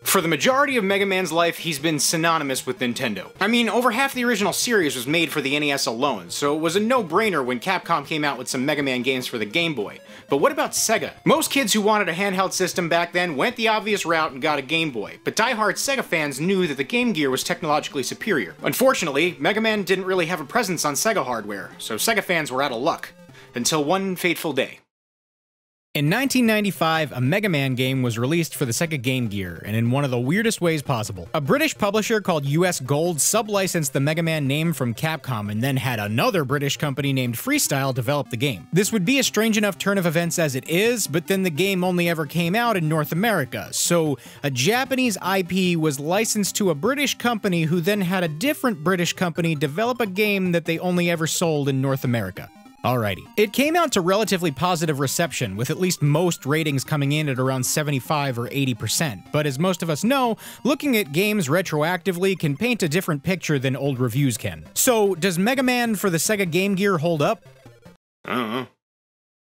For the majority of Mega Man's life, he's been synonymous with Nintendo. I mean, over half the original series was made for the NES alone, so it was a no-brainer when Capcom came out with some Mega Man games for the Game Boy. But what about Sega? Most kids who wanted a handheld system back then went the obvious route and got a Game Boy, but die-hard Sega fans knew that the Game Gear was technologically superior. Unfortunately, Mega Man didn't really have a presence on Sega hardware, so Sega fans were out of luck. Until one fateful day. In 1995, a Mega Man game was released for the Sega Game Gear, and in one of the weirdest ways possible. A British publisher called US Gold sub-licensed the Mega Man name from Capcom and then had another British company named Freestyle develop the game. This would be a strange enough turn of events as it is, but then the game only ever came out in North America, so a Japanese IP was licensed to a British company who then had a different British company develop a game that they only ever sold in North America. Alrighty. It came out to relatively positive reception, with at least most ratings coming in at around 75 or 80%, but as most of us know, looking at games retroactively can paint a different picture than old reviews can. So, does Mega Man for the Sega Game Gear hold up? I don't know.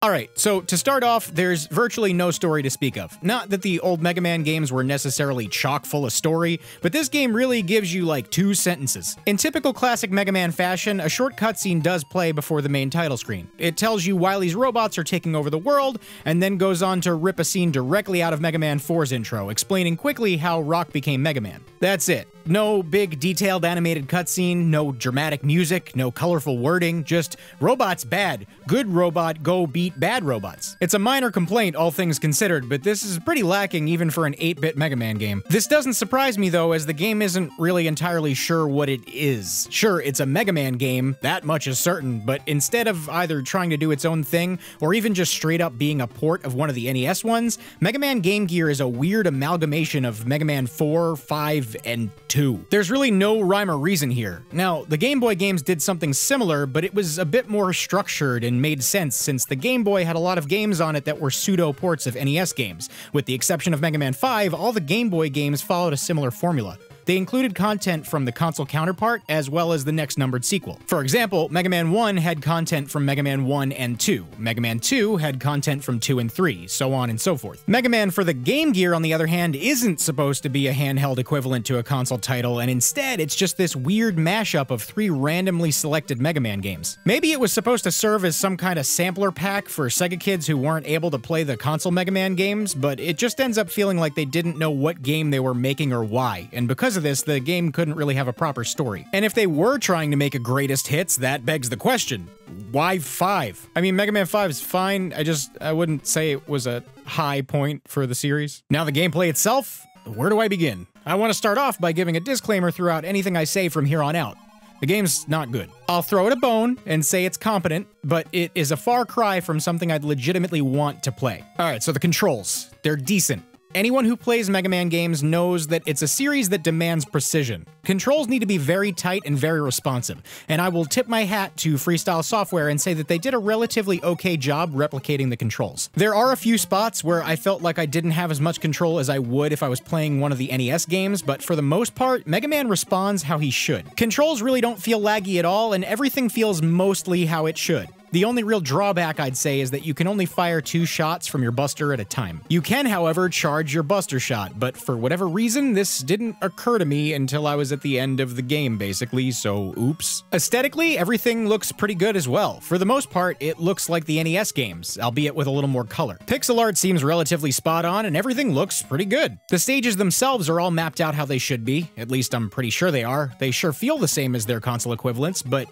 Alright, so to start off, there's virtually no story to speak of. Not that the old Mega Man games were necessarily chock full of story, but this game really gives you like 2 sentences. In typical classic Mega Man fashion, a short cutscene does play before the main title screen. It tells you Wily's robots are taking over the world, and then goes on to rip a scene directly out of Mega Man 4's intro, explaining quickly how Rock became Mega Man. That's it. No big detailed animated cutscene, no dramatic music, no colorful wording, just robots bad, good robot go beat bad robots. It's a minor complaint, all things considered, but this is pretty lacking even for an 8-bit Mega Man game. This doesn't surprise me though, as the game isn't really entirely sure what it is. Sure, it's a Mega Man game, that much is certain, but instead of either trying to do its own thing, or even just straight up being a port of one of the NES ones, Mega Man Game Gear is a weird amalgamation of Mega Man 4, 5, and 2. There's really no rhyme or reason here. Now, the Game Boy games did something similar, but it was a bit more structured and made sense since the Game Boy had a lot of games on it that were pseudo-ports of NES games. With the exception of Mega Man 5, all the Game Boy games followed a similar formula. They included content from the console counterpart, as well as the next numbered sequel. For example, Mega Man 1 had content from Mega Man 1 and 2. Mega Man 2 had content from 2 and 3, so on and so forth. Mega Man for the Game Gear, on the other hand, isn't supposed to be a handheld equivalent to a console title, and instead it's just this weird mashup of 3 randomly selected Mega Man games. Maybe it was supposed to serve as some kind of sampler pack for Sega kids who weren't able to play the console Mega Man games, but it just ends up feeling like they didn't know what game they were making or why, and because of this, the game couldn't really have a proper story. And if they were trying to make a greatest hits, that begs the question, why 5? I mean, Mega Man 5 is fine, I wouldn't say it was a high point for the series. Now the gameplay itself, where do I begin? I want to start off by giving a disclaimer throughout anything I say from here on out. The game's not good. I'll throw it a bone and say it's competent, but it is a far cry from something I'd legitimately want to play. Alright, so the controls. They're decent. Anyone who plays Mega Man games knows that it's a series that demands precision. Controls need to be very tight and very responsive, and I will tip my hat to Freestyle Software and say that they did a relatively okay job replicating the controls. There are a few spots where I felt like I didn't have as much control as I would if I was playing one of the NES games, but for the most part, Mega Man responds how he should. Controls really don't feel laggy at all, and everything feels mostly how it should. The only real drawback, I'd say, is that you can only fire 2 shots from your buster at a time. You can, however, charge your buster shot, but for whatever reason, this didn't occur to me until I was at the end of the game, basically, so oops. Aesthetically, everything looks pretty good as well. For the most part, it looks like the NES games, albeit with a little more color. Pixel art seems relatively spot on, and everything looks pretty good. The stages themselves are all mapped out how they should be, at least I'm pretty sure they are. They sure feel the same as their console equivalents, but,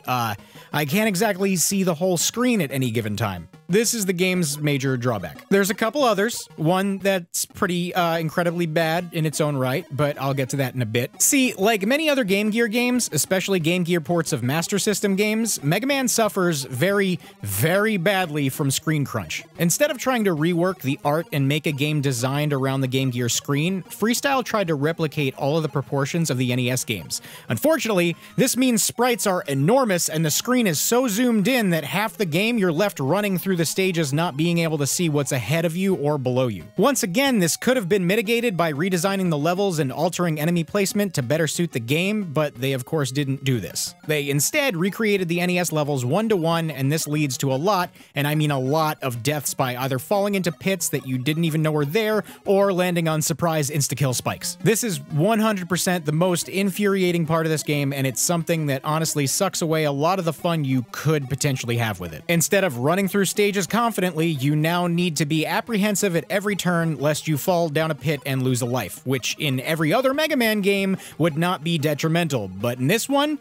I can't exactly see the whole screen at any given time. This is the game's major drawback. There's a couple others, one that's pretty incredibly bad in its own right, but I'll get to that in a bit. See, like many other Game Gear games, especially Game Gear ports of Master System games, Mega Man suffers very, very badly from screen crunch. Instead of trying to rework the art and make a game designed around the Game Gear screen, Freestyle tried to replicate all of the proportions of the NES games. Unfortunately, this means sprites are enormous and the screen is so zoomed in that half half the game, you're left running through the stages not being able to see what's ahead of you or below you. Once again, this could have been mitigated by redesigning the levels and altering enemy placement to better suit the game, but they of course didn't do this. They instead recreated the NES levels one-to-one, and this leads to a lot, and I mean a lot, of deaths by either falling into pits that you didn't even know were there, or landing on surprise insta-kill spikes. This is 100% the most infuriating part of this game, and it's something that honestly sucks away a lot of the fun you could potentially have with it. Instead of running through stages confidently, you now need to be apprehensive at every turn lest you fall down a pit and lose a life, which in every other Mega Man game would not be detrimental, but in this one,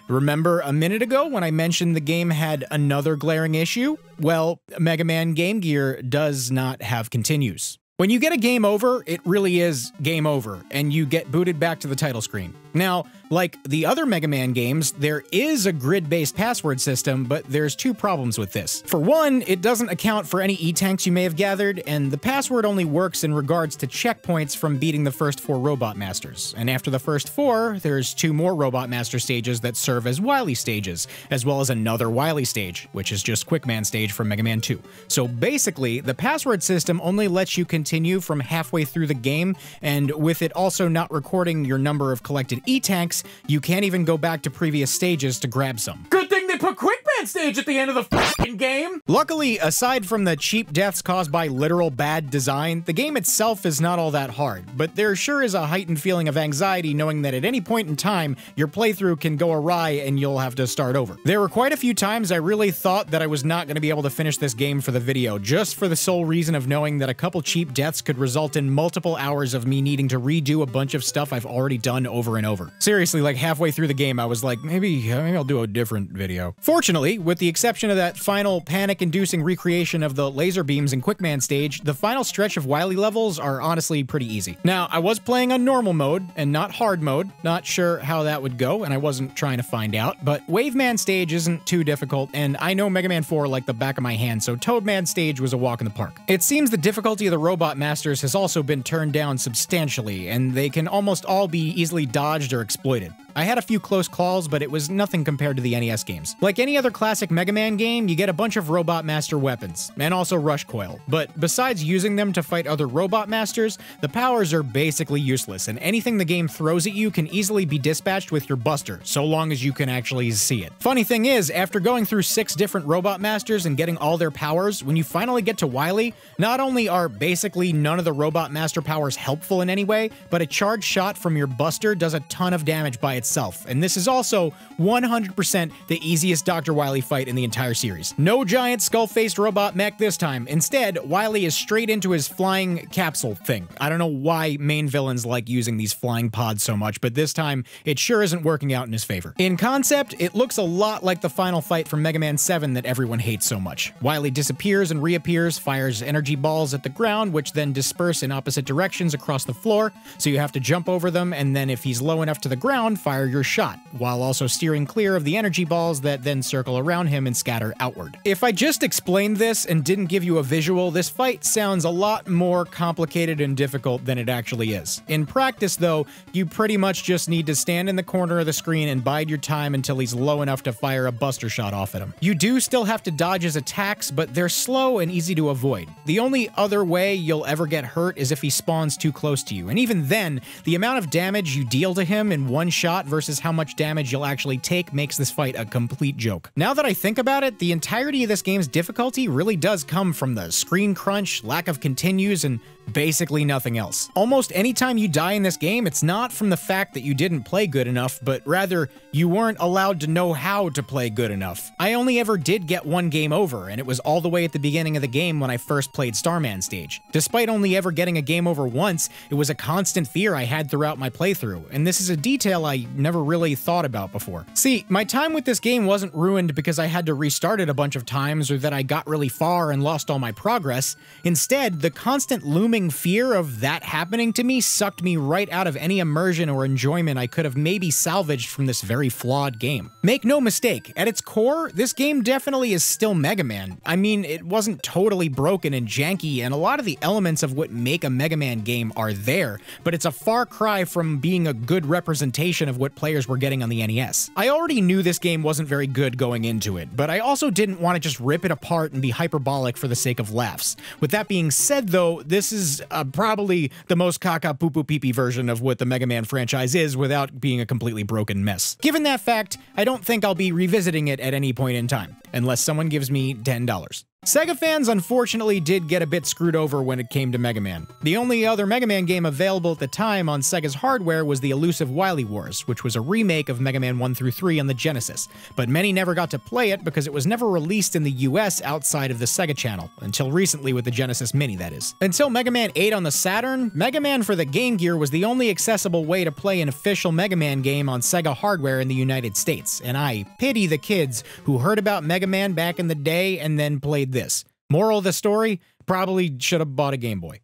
remember a minute ago when I mentioned the game had another glaring issue? Well, Mega Man Game Gear does not have continues. When you get a game over, it really is game over, and you get booted back to the title screen. Now, like the other Mega Man games, there is a grid-based password system, but there's two problems with this. For one, it doesn't account for any E-tanks you may have gathered, and the password only works in regards to checkpoints from beating the first 4 Robot Masters. And after the first 4, there's 2 more Robot Master stages that serve as Wily stages, as well as another Wily stage, which is just Quickman stage from Mega Man 2. So basically, the password system only lets you continue from halfway through the game, and with it also not recording your number of collected E-tanks, you can't even go back to previous stages to grab some. Good thing they put Quickman stage at the end of the fucking game! Luckily, aside from the cheap deaths caused by literal bad design, the game itself is not all that hard, but there sure is a heightened feeling of anxiety knowing that at any point in time, your playthrough can go awry and you'll have to start over. There were quite a few times I really thought that I was not going to be able to finish this game for the video, just for the sole reason of knowing that a couple cheap deaths could result in multiple hours of me needing to redo a bunch of stuff I've already done over and over. Seriously, like halfway through the game, I was like, maybe I'll do a different video. Fortunately, with the exception of that final panic-inducing recreation of the laser beams in Quickman stage, the final stretch of Wily levels are honestly pretty easy. Now, I was playing on normal mode and not hard mode, not sure how that would go, and I wasn't trying to find out, but Waveman stage isn't too difficult, and I know Mega Man 4 like the back of my hand, so Toadman stage was a walk in the park. It seems the difficulty of the Robot Masters has also been turned down substantially, and they can almost all be easily dodged or exploited. I had a few close calls, but it was nothing compared to the NES games. Like any other classic Mega Man game, you get a bunch of Robot Master weapons, and also Rush Coil, but besides using them to fight other Robot Masters, the powers are basically useless, and anything the game throws at you can easily be dispatched with your Buster, so long as you can actually see it. Funny thing is, after going through 6 different Robot Masters and getting all their powers, when you finally get to Wily, not only are basically none of the Robot Master powers helpful in any way, but a charged shot from your Buster does a ton of damage by itself, and this is also 100% the easiest Dr. Wily fight in the entire series. No giant skull-faced robot mech this time. Instead, Wily is straight into his flying capsule thing. I don't know why main villains like using these flying pods so much, but this time, it sure isn't working out in his favor. In concept, it looks a lot like the final fight from Mega Man 7 that everyone hates so much. Wily disappears and reappears, fires energy balls at the ground, which then disperse in opposite directions across the floor, so you have to jump over them, and then if he's low enough to the ground, fire your shot, while also steering clear of the energy balls that then circle around him and scatter outward. If I just explained this and didn't give you a visual, this fight sounds a lot more complicated and difficult than it actually is. In practice, though, you pretty much just need to stand in the corner of the screen and bide your time until he's low enough to fire a Buster shot off at him. You do still have to dodge his attacks, but they're slow and easy to avoid. The only other way you'll ever get hurt is if he spawns too close to you, and even then, the amount of damage you deal to him in one shot versus how much damage you'll actually take makes this fight a complete joke. Now that I think about it, the entirety of this game's difficulty really does come from the screen crunch, lack of continues, and basically nothing else. Almost any time you die in this game, it's not from the fact that you didn't play good enough, but rather, you weren't allowed to know how to play good enough. I only ever did get one game over, and it was all the way at the beginning of the game when I first played Starman stage. Despite only ever getting a game over once, it was a constant fear I had throughout my playthrough, and this is a detail I never really thought about before. See, my time with this game wasn't ruined because I had to restart it a bunch of times or that I got really far and lost all my progress. Instead, the constant looming fear of that happening to me sucked me right out of any immersion or enjoyment I could have maybe salvaged from this very flawed game. Make no mistake, at its core, this game definitely is still Mega Man. I mean, it wasn't totally broken and janky, and a lot of the elements of what make a Mega Man game are there, but it's a far cry from being a good representation of what what players were getting on the NES. I already knew this game wasn't very good going into it, but I also didn't want to just rip it apart and be hyperbolic for the sake of laughs. With that being said, though, this is probably the most caca poo poo pee pee version of what the Mega Man franchise is without being a completely broken mess. Given that fact, I don't think I'll be revisiting it at any point in time, unless someone gives me $10. Sega fans unfortunately did get a bit screwed over when it came to Mega Man. The only other Mega Man game available at the time on Sega's hardware was the elusive Wily Wars, which was a remake of Mega Man 1 through 3 on the Genesis, but many never got to play it because it was never released in the US outside of the Sega channel, until recently with the Genesis Mini, that is. Until Mega Man 8 on the Saturn, Mega Man for the Game Gear was the only accessible way to play an official Mega Man game on Sega hardware in the United States, and I pity the kids who heard about Mega Man back in the day and then played this. Moral of the story, probably should have bought a Game Boy.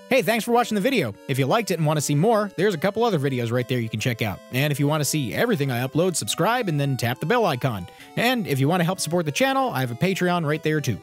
Hey, thanks for watching the video. If you liked it and want to see more, there's a couple other videos right there you can check out. And if you want to see everything I upload, subscribe and then tap the bell icon. And if you want to help support the channel, I have a Patreon right there too.